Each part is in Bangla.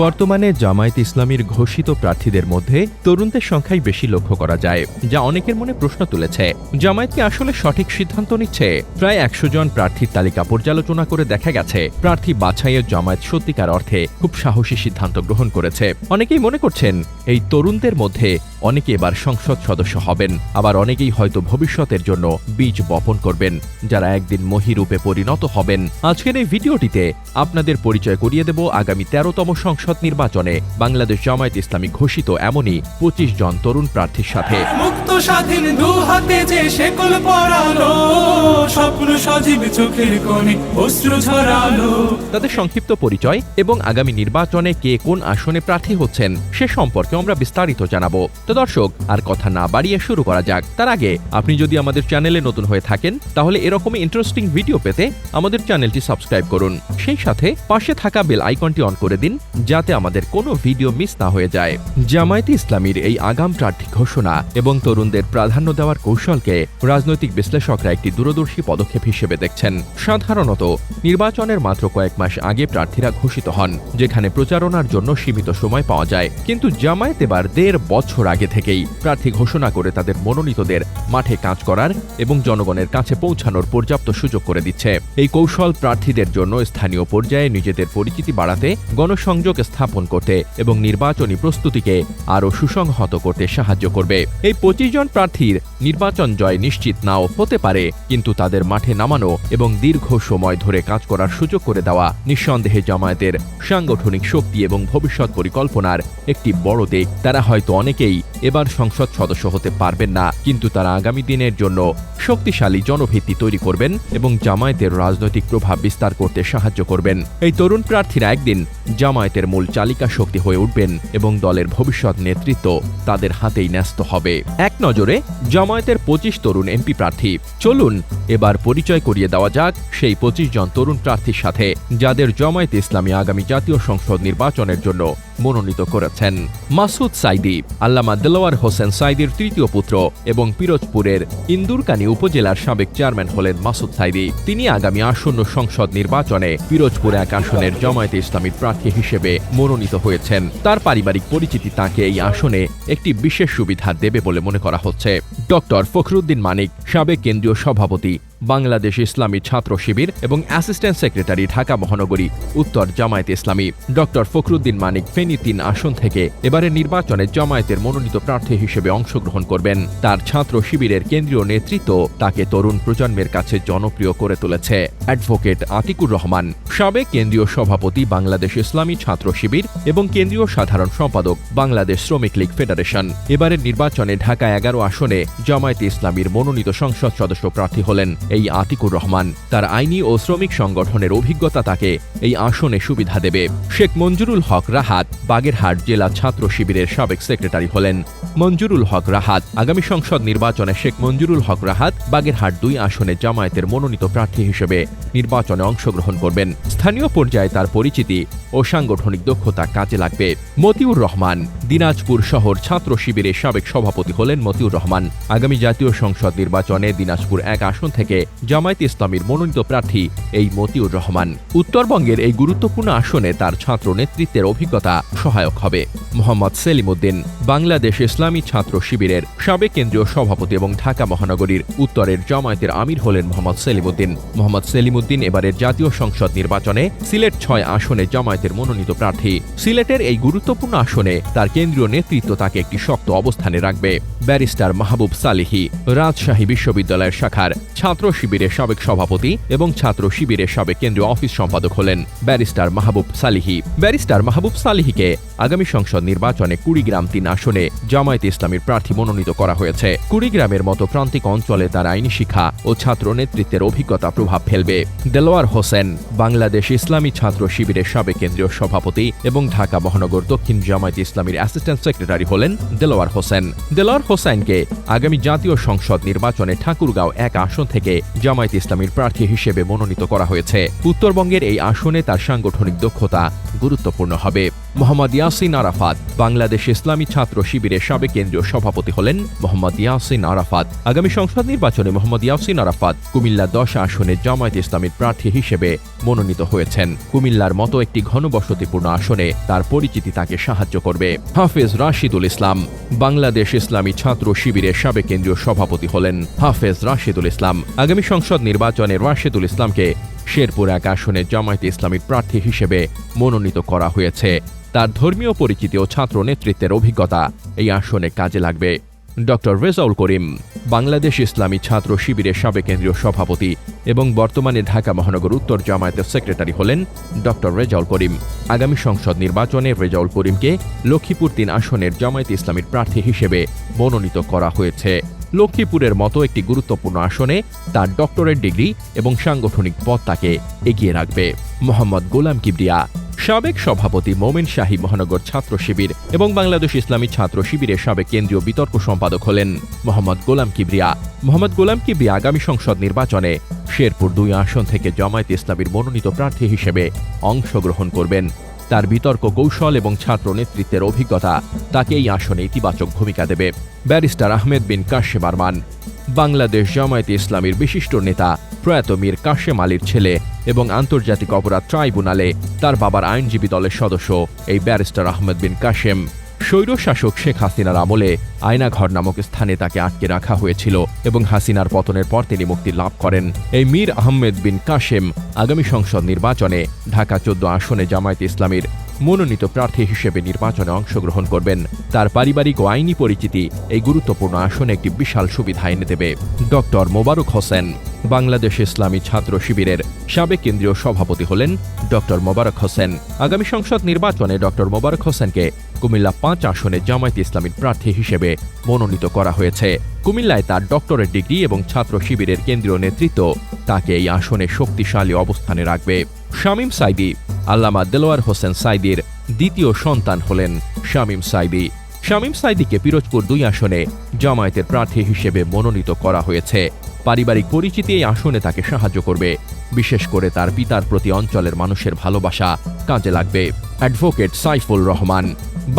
বর্তমানে জামায়াত ইসলামীর ঘোষিত প্রার্থীদের মধ্যে তরুণদের সংখ্যাই বেশি লক্ষ্য করা যায়, যা অনেকের মনে প্রশ্ন তুলেছে। জামায়াত কি আসলে সঠিক সিদ্ধান্ত নিচ্ছে? প্রায় ১০০ জন প্রার্থীর তালিকা পর্যালোচনা করে দেখা গেছে প্রার্থী বাছাইয়ের জামায়াত সত্যিকার অর্থে খুব সাহসী সিদ্ধান্ত গ্রহণ করেছে। অনেকেই মনে করছেন এই তরুণদের মধ্যে অনেকে এবার সংসদ সদস্য হবেন, আবার অনেকেই হয়তো ভবিষ্যতের জন্য বীজ বপন করবেন, যারা একদিন মহীরূপে পরিণত হবেন। আজকের এই ভিডিওটিতে আপনাদের পরিচয় করিয়ে দেব আগামী ১৩তম সংসদ নির্বাচনে বাংলাদেশ জামায়াত ইসলামী ঘোষিত এমনই ২৫ জন তরুণ প্রার্থীর সাথে। মুক্ত স্বাধীন দু হাতে যে শেকল পরালো, স্বপ্ন সজীব চোখের কোণে অশ্রু ঝরালো। তাদের সংক্ষিপ্ত পরিচয় এবং আগামী নির্বাচনে কে কোন আসনে প্রার্থী হচ্ছেন সে সম্পর্কে আমরা বিস্তারিত জানাবো। তো দর্শক, আর কথা না বাড়িয়ে শুরু করা যাক। তার আগে আপনি যদি আমাদের চ্যানেলে নতুন হয়ে থাকেন তাহলে এরকমই ইন্টারেস্টিং ভিডিও পেতে আমাদের চ্যানেলটি সাবস্ক্রাইব করুন। সেই সাথে পাশে থাকা বেল আইকনটি অন করে দিন, যাতে আমাদের কোনো ভিডিও মিস না হয়ে যায়। জামায়াতে ইসলামীর এই আগাম প্রার্থী ঘোষণা এবং তরুণদের প্রাধান্য দেওয়ার কৌশলকে রাজনৈতিক বিশ্লেষকরা একটি দূরদর্শী পদক্ষেপ হিসেবে দেখছেন। সাধারণত নির্বাচনের মাত্র কয়েক মাস আগে প্রার্থীরা ঘোষিত হন, যেখানে প্রচারণার জন্য সীমিত সময় পাওয়া যায়। কিন্তু জামায়াত এবার ১.৫ বছর আগে থেকেই প্রার্থী ঘোষণা করে তাদের মনোনীতদের মাঠে কাজ করার এবং জনগণের কাছে পৌঁছানোর পর্যাপ্ত সুযোগ করে দিচ্ছে। এই কৌশল প্রার্থীদের জন্য স্থানীয় পর্যায়ে নিজেদের পরিচিতি বাড়াতে, গণসংযোগ স্থাপন করতে এবং নির্বাচনী প্রস্তুতিকে আরও সুসংহত করতে সাহায্য করবে। এই ২৫ জন প্রার্থীর নির্বাচন জয় নিশ্চিত নাও হতে পারে, কিন্তু তাদের মাঠে নামানো এবং দীর্ঘ সময় ধরে কাজ করার সুযোগ করে দেওয়া নিঃসন্দেহে জামায়াতের সাংগঠনিক শক্তি এবং ভবিষ্যৎ পরিকল্পনার একটি বড় দিক। তারা হয়তো অনেকেই এবার সংসদ সদস্য হতে পারবেন না, কিন্তু তারা আগামী দিনের জন্য শক্তিশালী জনভিত্তি তৈরি করবেন এবং জামায়াতের রাজনৈতিক প্রভাব বিস্তার করতে সাহায্য করবেন। এই তরুণ প্রার্থীরা একদিন জামায়াতের মূল চালিকা শক্তি হয়ে উঠবেন এবং দলের ভবিষ্যৎ নেতৃত্ব তাদের হাতেই ন্যস্ত হবে। এক নজরে জামায়াতের ২৫ তরুণ এমপি প্রার্থী। চলুন এবার পরিচয় করিয়ে দেওয়া যাক সেই ২৫ জন তরুণ প্রার্থীর সাথে, যাদের জামায়াতে ইসলামী আগামী জাতীয় সংসদ নির্বাচনের জন্য মনোনীত করেছেন। মাসুদ সাইদি আল্লামা দেলোয়ার হোসেন সাইদির তৃতীয় পুত্র এবং পিরোজপুরের ইন্দুরকানী উপজেলার সাবেক চেয়ারম্যান হলেন মাসুদ সাইদি। তিনি আগামী আসন্ন সংসদ নির্বাচনে পিরোজপুর ১ আসনের জামায়াতে ইসলামীর প্রার্থী হিসেবে মনোনীত হয়েছেন। তার পারিবারিক পরিচিতি তাকে এই আসনে একটি বিশেষ সুবিধা দেবে বলে মনে করা হচ্ছে। ডক্টর ফখরুদ্দিন মানিক সাবেক কেন্দ্রীয় সভাপতি বাংলাদেশ ইসলামী ছাত্র শিবির এবং অ্যাসিস্ট্যান্ট সেক্রেটারি ঢাকা মহানগরী উত্তর জামায়াতে ইসলামী। ডক্টর ফখরুদ্দিন মানিক ফেনী ৩ আসন থেকে এবারের নির্বাচনে জামায়াতের মনোনীত প্রার্থী হিসেবে অংশগ্রহণ করবেন। তার ছাত্র শিবিরের কেন্দ্রীয় নেতৃত্ব তাকে তরুণ প্রজন্মের কাছে জনপ্রিয় করে তুলেছে। অ্যাডভোকেট আতিকুর রহমান সাবেক কেন্দ্রীয় সভাপতি বাংলাদেশ ইসলামী ছাত্র শিবির এবং কেন্দ্রীয় সাধারণ সম্পাদক বাংলাদেশ শ্রমিক লীগ ফেডারেশন। এবারের নির্বাচনে ঢাকা ১১ আসনে জামায়াতে ইসলামীর মনোনীত সংসদ সদস্য প্রার্থী হলেন এই আতিকুর রহমান। তার আইনি ও শ্রমিক সংগঠনের অভিজ্ঞতা তাকে এই আসনে সুবিধা দেবে। শেখ মঞ্জুরুল হক রাহাত বাগেরহাট জেলা ছাত্র শিবিরের সাবেক সেক্রেটারি হলেন। মঞ্জুরুল হক রাহাত আগামী সংসদ নির্বাচনে শেখ মঞ্জুরুল হক রাহাত বাগেরহাট ২ আসনে জামায়াতের মনোনীত প্রার্থী হিসেবে নির্বাচনে অংশগ্রহণ করবেন। স্থানীয় পর্যায়ে তার পরিচিতি ও সাংগঠনিক দক্ষতা কাজে লাগবে। মতিউর রহমান দিনাজপুর শহর ছাত্র শিবিরের সাবেক সভাপতি হলেন মতিউর রহমান। আগামী জাতীয় সংসদ নির্বাচনে দিনাজপুর ১ আসন থেকে জামায়াতে ইসলামীর মনোনীত প্রার্থী এই মতিউর রহমান। উত্তরবঙ্গের এই গুরুত্বপূর্ণ আসনে তার ছাত্র নেতৃত্বের অভিজ্ঞতা সহায়ক হবে। মোহাম্মদ সেলিম উদ্দিন বাংলাদেশ ইসলামী ছাত্র শিবিরের সাবেক কেন্দ্রীয় সভাপতি এবং ঢাকা মহানগরীর উত্তরের জামায়াতের আমির হলেন মোহাম্মদ সেলিম উদ্দিন। মোহাম্মদ সেলিম উদ্দিন এবারের জাতীয় সংসদ নির্বাচনে সিলেট ৬ আসনে জামায়াতের মনোনীত প্রার্থী। সিলেটের এই গুরুত্বপূর্ণ আসনে তার কেন্দ্রীয় নেতৃত্ব তাকে একটি শক্ত অবস্থানে রাখবে। ব্যারিস্টার মাহবুব সালিহি রাজশাহী বিশ্ববিদ্যালয়ের শাখার ছাত্র শিবিরের সাবেক সভাপতি এবং ছাত্র শিবিরের সাবেক কেন্দ্রীয় অফিস সম্পাদক হলেন ব্যারিস্টার মাহবুব সালিহি। ব্যারিস্টার মাহবুব সালিহিকে আগামী সংসদ নির্বাচনে কুড়িগ্রাম ৩ আসনে জামায়াতে ইসলামীর প্রার্থী মনোনীত করা হয়েছে। কুড়িগ্রামের মতো প্রান্তিক অঞ্চলে তার আইনি শিক্ষা ও ছাত্র নেতৃত্বের অভিজ্ঞতা প্রভাব ফেলবে। দেলোয়ার হোসেন বাংলাদেশ ইসলামী ছাত্র শিবিরের সাবেক কেন্দ্রীয় সভাপতি এবং ঢাকা মহানগর দক্ষিণ জামায়াতে ইসলামীর অ্যাসিস্ট্যান্ট সেক্রেটারি হলেন দেলোয়ার হোসেন। দেলোয়ার হোসেনকে আগামী জাতীয় সংসদ নির্বাচনে ঠাকুরগাঁও ১ আসন থেকে জামায়াতে ইসলামীর প্রার্থী হিসেবে মনোনীত করা হয়েছে। উত্তরবঙ্গের এই আসনে তার সাংগঠনিক দক্ষতা গুরুত্বপূর্ণ হবে। মোহাম্মদ ইয়াসিন আরাফাত বাংলাদেশ ইসলামী ছাত্র শিবিরের সাবেক কেন্দ্রীয় সভাপতি হলেন মোহাম্মদ ইয়াসিন আরাফাত। আগামী সংসদ নির্বাচনে মোহাম্মদ ইয়াসিন আরাফাত কুমিল্লা 10 আসনে জামায়াত ইসলামীর প্রার্থী হিসেবে মনোনীত হয়েছেন। কুমিল্লার মতো একটি ঘনবসতিপূর্ণ আসনে তার পরিচিতি তাকে সাহায্য করবে। হাফেজ রাশিদুল ইসলাম বাংলাদেশ ইসলামী ছাত্র শিবিরের সাবেক কেন্দ্রীয় সভাপতি হলেন হাফেজ রাশিদুল ইসলাম। আগামী সংসদ নির্বাচনে রাশিদুল ইসলামকে শেরপুর 1 আসনে জামায়াতে ইসলামীর প্রার্থী হিসেবে মনোনীত করা হয়েছে। তার ধর্মীয় পরিচিতি ও ছাত্র নেতৃত্বের অভিজ্ঞতা এই আসনে কাজে লাগবে। ডক্টর রেজাউল করিম বাংলাদেশ ইসলামী ছাত্র শিবিরের সাবেক কেন্দ্রীয় সভাপতি এবং বর্তমানে ঢাকা মহানগর উত্তর জামায়াতের সেক্রেটারি হলেন ডক্টর রেজাউল করিম। আগামী সংসদ নির্বাচনে রেজাউল করিমকে লক্ষ্মীপুর 3 আসনের জামায়াতে ইসলামীর প্রার্থী হিসেবে মনোনীত করা হয়েছে। লক্ষ্মীপুরের মতো একটি গুরুত্বপূর্ণ আসনে তার ডক্টরেট ডিগ্রি এবং সাংগঠনিক পদ তাকে এগিয়ে রাখবে। মোহাম্মদ গোলাম কিবরিয়া সাবেক সভাপতি মোমিন শাহী মহানগর ছাত্র শিবির এবং বাংলাদেশ ইসলামী ছাত্র শিবিরের সাবেক কেন্দ্রীয় বিতর্ক সম্পাদক হলেন মোহাম্মদ গোলাম কিবরিয়া। মোহাম্মদ গোলাম কিবরিয়া আগামী সংসদ নির্বাচনে শেরপুর 2 আসন থেকে জামায়াতে ইসলামীর মনোনীত প্রার্থী হিসেবে অংশগ্রহণ করবেন। তার বিতর্ক কৌশল এবং ছাত্র নেতৃত্বের অভিজ্ঞতা তাকে এই আসনে ইতিবাচক ভূমিকা দেবে। ব্যারিস্টার আহমেদ বিন কাশেম আরমান বাংলাদেশ জামায়াতে ইসলামীর বিশিষ্ট নেতা প্রয়াত মীর কাশেম আলীর ছেলে এবং আন্তর্জাতিক অপরাধ ট্রাইব্যুনালে তার বাবার আইনজীবী দলের সদস্য এই ব্যারিস্টার আহমেদ বিন কাশেম। স্বৈরশাসক শেখ হাসিনার আমলে আয়নাঘর নামক স্থানে তাকে আটকে রাখা হয়েছিল এবং হাসিনার পতনের পর তিনি মুক্তি লাভ করেন। এই মীর আহমেদ বিন কাশেম আগামী সংসদ নির্বাচনে ঢাকা 14 আসনে জামায়াতে ইসলামীর মনোনীত প্রার্থী হিসেবে নির্বাচনে অংশগ্রহণ করবেন। তার পারিবারিক ও আইনি পরিচিতি এই গুরুত্বপূর্ণ আসনে একটি বিশাল সুবিধা এনে দেবে। ডক্টর মোবারক হোসেন বাংলাদেশ ইসলামী ছাত্র শিবিরের সাবেক কেন্দ্রীয় সভাপতি হলেন ডক্টর মোবারক হোসেন। আগামী সংসদ নির্বাচনে ডক্টর মোবারক হোসেনকে কুমিল্লা 5 আসনে জামায়াতে ইসলামীর প্রার্থী হিসেবে মনোনীত করা হয়েছে। কুমিল্লায় তার ডক্টরেট ডিগ্রি এবং ছাত্র শিবিরের কেন্দ্রীয় নেতৃত্ব তাকে এই আসনে শক্তিশালী অবস্থানে রাখবে। শামীম সাইদি আল্লামা দেলোয়ার হোসেন সাইদির দ্বিতীয় সন্তান হলেন শামীম সাইদি। শামীম সাইদিকে পিরোজপুর 2 আসনে জামায়াতের প্রার্থী হিসেবে মনোনীত করা হয়েছে। পারিবারিক পরিচিতি এই আসনে তাকে সাহায্য করবে, বিশেষ করে তার পিতার প্রতি অঞ্চলের মানুষের ভালোবাসা কাজে লাগবে। অ্যাডভোকেট সাইফুল রহমান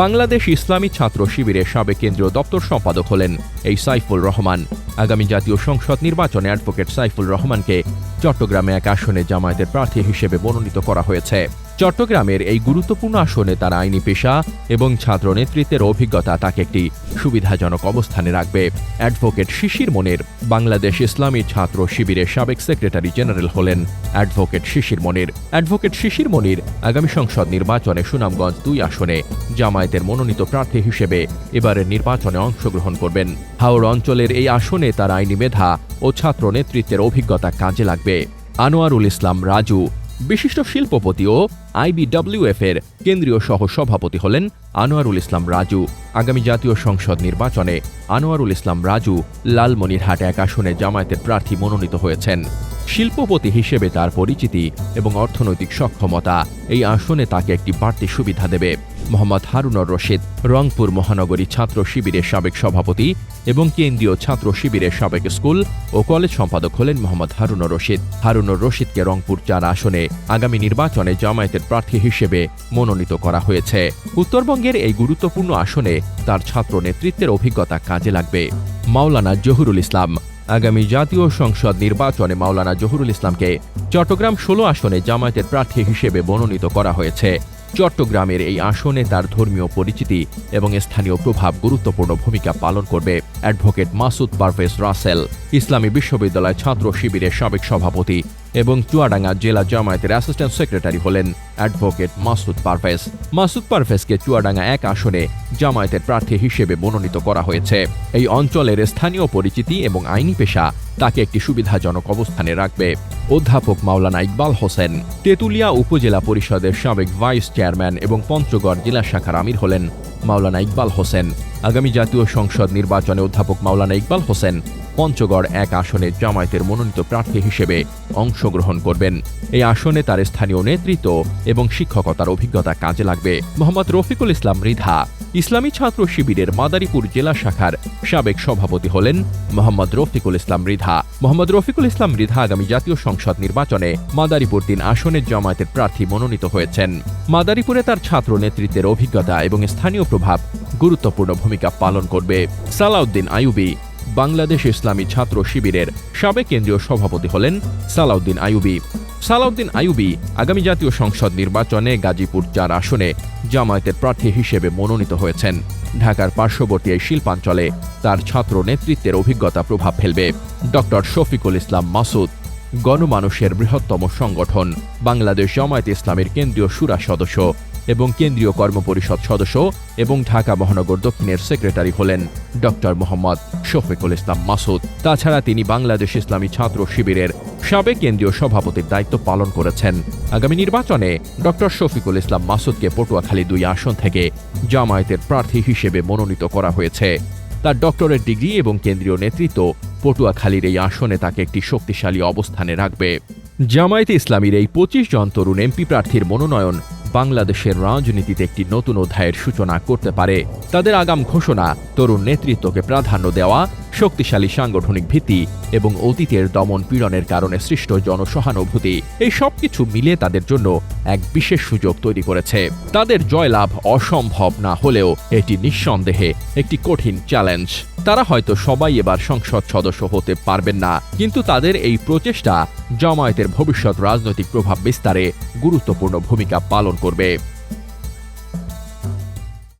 বাংলাদেশ ইসলামী ছাত্র শিবিরের সাবেক কেন্দ্রীয় দপ্তর সম্পাদক হলেন এই সাইফুল রহমান। আগামী জাতীয় সংসদ নির্বাচনে অ্যাডভোকেট সাইফুল রহমানকে চট্টগ্রামে 1 আসনে জামায়াতের প্রার্থী হিসেবে মনোনীত করা হয়েছে। চট্টগ্রামের এই গুরুত্বপূর্ণ আসনে তার আইনি পেশা এবং ছাত্র নেতৃত্বের অভিজ্ঞতা তাকে একটি সুবিধাজনক অবস্থানে রাখবে। অ্যাডভোকেট শিশির মনির বাংলাদেশ ইসলামী ছাত্র শিবিরের সাবেক সেক্রেটারি জেনারেল হলেন অ্যাডভোকেট শিশির মনির। অ্যাডভোকেট শিশির মনির আগামী সংসদ নির্বাচনে সুনামগঞ্জ 2 আসনে জামায়াতের মনোনীত প্রার্থী হিসেবে এবারের নির্বাচনে অংশগ্রহণ করবেন। হাওড় অঞ্চলের এই আসনে তার আইনি মেধা ও ছাত্র নেতৃত্বের অভিজ্ঞতা কাজে লাগবে। আনোয়ারুল ইসলাম রাজু বিশিষ্ট শিল্পপতি ও IBWF এর কেন্দ্রীয় সহ সভাপতি হলেন আনোয়ারুল ইসলাম রাজু। আগামী জাতীয় সংসদ নির্বাচনে আনোয়ারুল ইসলাম রাজু লালমনিরহাট 1 আসনে জামায়াতের প্রার্থী মনোনীত হয়েছেন। শিল্পপতি হিসেবে তার পরিচিতি এবং অর্থনৈতিক সক্ষমতা এই আসনে তাকে একটি বাড়তি সুবিধা দেবে। মোহাম্মদ হারুনুর রশিদ রংপুর মহানগরী ছাত্র শিবিরের সাবেক সভাপতি এবং কেন্দ্রীয় ছাত্র শিবিরের সাবেক স্কুল ও কলেজ সম্পাদক হলেন মোহাম্মদ হারুনুর রশিদ। হারুনুর রশিদকে রংপুর 4 আসনে আগামী নির্বাচনে জামায়াতের প্রার্থী হিসেবে মনোনীত করা হয়েছে। উত্তরবঙ্গের এই গুরুত্বপূর্ণ আসনে তার ছাত্র নেতৃত্বের অভিজ্ঞতা কাজে লাগবে। মাওলানা জহুরুল ইসলাম আগামী জাতীয় সংসদ নির্বাচনে মাওলানা জহুরুল ইসলামকে চট্টগ্রাম 16 আসনে জামায়াতের প্রার্থী হিসেবে মনোনীত করা হয়েছে। চট্টগ্রামের এই আসনে তার ধর্মীয় পরিচিতি এবং স্থানীয় প্রভাব গুরুত্বপূর্ণ ভূমিকা পালন করবে। অ্যাডভোকেট মাসুদ পারভেজ রাসেল ইসলামী বিশ্ববিদ্যালয় ছাত্র শিবিরের সাবেক সভাপতি এবং চুয়াডাঙ্গা জেলা জামায়াতের অ্যাসিস্ট্যান্ট সেক্রেটারি হলেন অ্যাডভোকেট মাসুদ পারভেজ। মাসুদ পারভেজকে চুয়াডাঙ্গা 1 আসনে জামায়াতের প্রার্থী হিসেবে মনোনীত করা হয়েছে। এই অঞ্চলের স্থানীয় পরিচিতি এবং আইনি পেশা তাকে একটি সুবিধাজনক অবস্থানে রাখবে। অধ্যাপক মাওলানা ইকবাল হোসেন তেঁতুলিয়া উপজেলা পরিষদের সাবেক ভাইস চেয়ারম্যান এবং পঞ্চগড় জেলা শাখার আমির হলেন মাওলানা ইকবাল হোসেন। আগামী জাতীয় সংসদ নির্বাচনে অধ্যাপক মাওলানা ইকবাল হোসেন পঞ্চগড় 1 আসনে জামায়াতের মনোনীত প্রার্থী হিসেবে অংশগ্রহণ করবেন। এই আসনে তার স্থানীয় নেতৃত্ব এবং শিক্ষকতার অভিজ্ঞতা কাজে লাগবে। মোহাম্মদ রফিকুল ইসলাম মৃধা ইসলামী ছাত্র শিবিরের মাদারীপুর জেলা শাখার সাবেক সভাপতি হলেন মোহাম্মদ রফিকুল ইসলাম মৃধা। মোহাম্মদ রফিকুল ইসলাম মৃধা আগামী জাতীয় সংসদ নির্বাচনে মাদারীপুর ৩ আসনের জামায়াতের প্রার্থী মনোনীত হয়েছেন। মাদারীপুরে তার ছাত্র নেতৃত্বের অভিজ্ঞতা এবং স্থানীয় প্রভাব গুরুত্বপূর্ণ ভূমিকা পালন করবে। সালাউদ্দিন আইয়ুবী বাংলাদেশ ইসলামী ছাত্র শিবিরের সাবেক কেন্দ্রীয় সভাপতি হলেন সালাউদ্দিন আইয়ুবী। সালাউদ্দিন আইয়ুবী আগামী জাতীয় সংসদ নির্বাচনে গাজীপুর ৪ আসনে জামায়াতের প্রার্থী হিসেবে মনোনীত হয়েছেন। ঢাকার পার্শ্ববর্তী এই শিল্পাঞ্চলে তার ছাত্র নেতৃত্বের অভিজ্ঞতা প্রভাব ফেলবে। ডক্টর শফিকুল ইসলাম মাসুদ গণমানুষের বৃহত্তম সংগঠন বাংলাদেশ জামায়াতে ইসলামের কেন্দ্রীয় শুরা সদস্য এবং কেন্দ্রীয় কর্মপরিষদ সদস্য এবং ঢাকা মহানগর দক্ষিণের সেক্রেটারি হলেন ডক্টর মোহাম্মদ শফিকুল ইসলাম মাসুদ। তাছাড়া তিনি বাংলাদেশ ইসলামী ছাত্র শিবিরের সাবেক কেন্দ্রীয় সভাপতির দায়িত্ব পালন করেছেন। আগামী নির্বাচনে ডক্টর শফিকুল ইসলাম মাসুদকে পটুয়াখালী ২ আসন থেকে জামায়াতের প্রার্থী হিসেবে মনোনীত করা হয়েছে। তার ডক্টরেট ডিগ্রি এবং কেন্দ্রীয় নেতৃত্ব পটুয়াখালীর এই আসনে তাকে একটি শক্তিশালী অবস্থানে রাখবে। জামায়াতে ইসলামীর এই ২৫ জন তরুণ এমপি প্রার্থীর মনোনয়ন বাংলাদেশের রাজনীতিতে একটি নতুন অধ্যায়ের সূচনা করতে পারে। তাদের আগাম ঘোষণা তরুণ নেতৃত্বকে প্রাধান্য দেওয়া, শক্তিশালী সাংগঠনিক ভিত্তি এবং অতীতের দমন পীড়নের কারণে সৃষ্ট জনসহানুভূতি, এই সবকিছু মিলে তাদের জন্য এক বিশেষ সুযোগ তৈরি করেছে। তাদের জয়লাভ অসম্ভব না হলেও এটি নিঃসন্দেহে একটি কঠিন চ্যালেঞ্জ। তারা হয়তো সবাই এবার সংসদ সদস্য হতে পারবেন না, কিন্তু তাদের এই প্রচেষ্টা জামায়াতের ভবিষ্যৎ রাজনৈতিক প্রভাব বিস্তারে গুরুত্বপূর্ণ ভূমিকা পালন করবে।